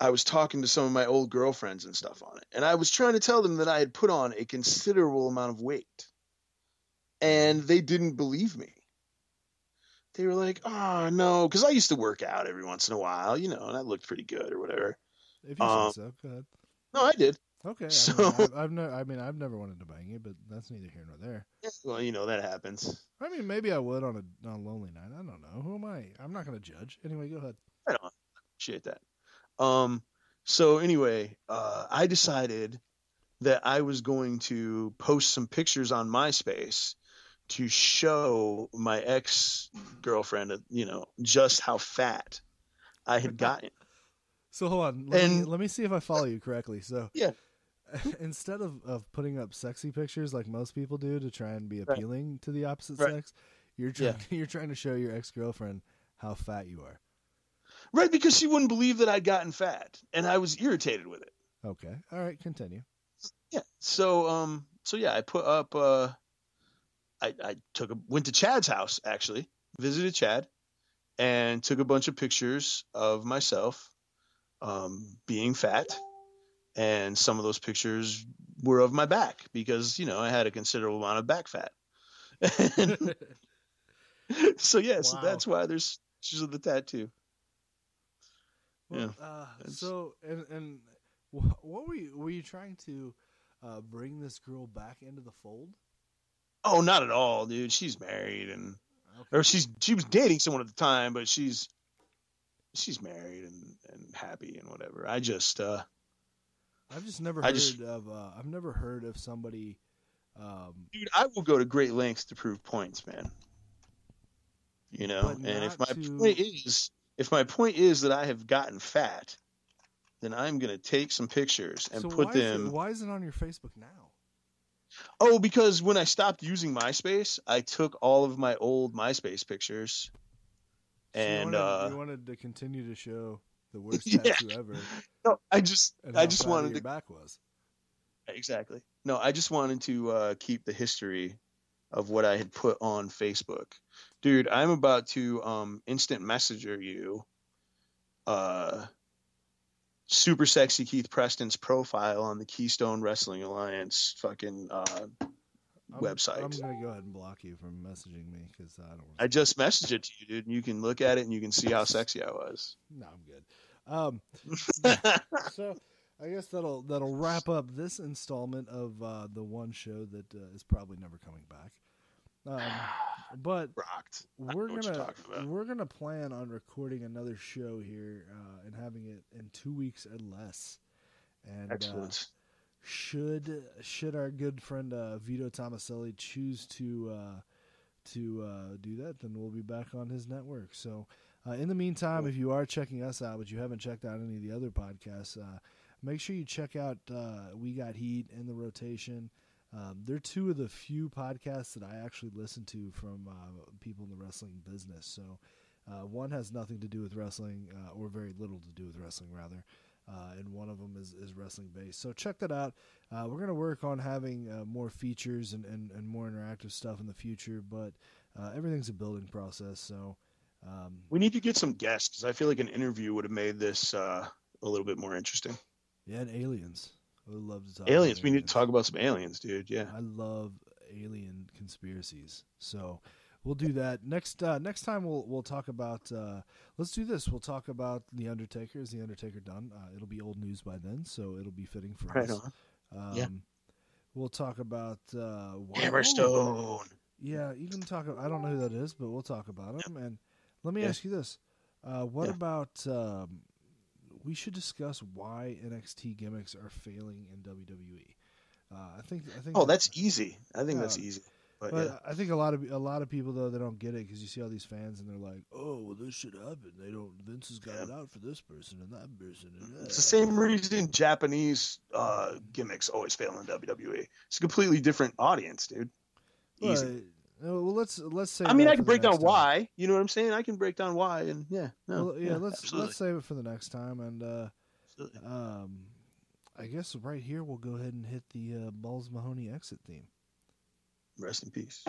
I was talking to some of my old girlfriends and stuff on it, and I was trying to tell them that I had put on a considerable amount of weight, and they didn't believe me. They were like, "Oh no," because I used to work out every once in a while, you know, and I looked pretty good or whatever. If you say so, go ahead. No, I did. Okay. So I've never wanted to bang you, but that's neither here nor there. well, you know that happens. I mean, maybe I would on a lonely night. I don't know. Who am I? I'm not going to judge. Anyway, go ahead. I don't appreciate that. So anyway, I decided that I was going to post some pictures on MySpace to show my ex-girlfriend, you know, just how fat I had gotten. So hold on. Let me see if I follow you correctly. So yeah, instead of putting up sexy pictures like most people do to try and be appealing to the opposite sex, you're trying to show your ex-girlfriend how fat you are. Right, because she wouldn't believe that I'd gotten fat, and I was irritated with it. Okay. All right, continue. Yeah. So yeah, I put up I went to Chad's house, actually, visited Chad, and took a bunch of pictures of myself being fat, and some of those pictures were of my back because, you know, I had a considerable amount of back fat. So yeah, so that's why there's pictures of the tattoo. Well, yeah. So and what were you trying to bring this girl back into the fold? Oh, not at all, dude. She's married or she was dating someone at the time, but she's married and happy and whatever. I've just never heard of somebody. Dude, I will go to great lengths to prove points, man. You know, and if my point is that I have gotten fat, then I'm gonna take some pictures and put them. Why is it on your Facebook now? Oh, because when I stopped using MySpace, I took all of my old MySpace pictures. So and you wanted to continue to show the worst tattoo ever. No, I just wanted your back was. Exactly. No, I just wanted to keep the history of what I had put on Facebook. Dude, I'm about to instant messenger you Super Sexy Keith Preston's profile on the Keystone Wrestling Alliance fucking website. I'm going to go ahead and block you from messaging me because I just messaged it to you, dude, and you can look at it and you can see how sexy I was. No, I'm good. So I guess that'll wrap up this installment of the one show that is probably never coming back. But we're gonna plan on recording another show here and having it in 2 weeks or less. And excellent. Should our good friend Vito Tomaselli choose to do that, then we'll be back on his network. So in the meantime, if you are checking us out, but you haven't checked out any of the other podcasts, make sure you check out We Got Heat in the rotation. They're two of the few podcasts that I actually listen to from people in the wrestling business. So one has nothing to do with wrestling, or very little to do with wrestling, rather. And one of them is wrestling based. So check that out. We're going to work on having more features and more interactive stuff in the future, but everything's a building process. So we need to get some guests because I feel like an interview would have made this a little bit more interesting. Yeah, and aliens. I would love to talk aliens. We need to talk about some aliens, dude. Yeah. I love alien conspiracies. So we'll do that. Next time we'll talk about let's do this. We'll talk about The Undertaker. Is The Undertaker done? It'll be old news by then, so it'll be fitting for us. Yeah. We'll talk about Hammerstone. Yeah, you can talk. I don't know who that is, but we'll talk about him. And let me ask you this: what we should discuss why NXT gimmicks are failing in WWE. I think. That's easy. I think that's easy. But yeah. I think a lot of people though, they don't get it because you see all these fans and they're like, "Oh, well, this should happen. Vince has got it out for this person and that person." And, It's the same reason Japanese gimmicks always fail in WWE. It's a completely different audience, dude. Easy. Well, let's say. I mean, I can break down why. You know what I'm saying? I can break down why, and let's save it for the next time, and I guess right here we'll go ahead and hit the Balls Mahoney exit theme. Rest in peace.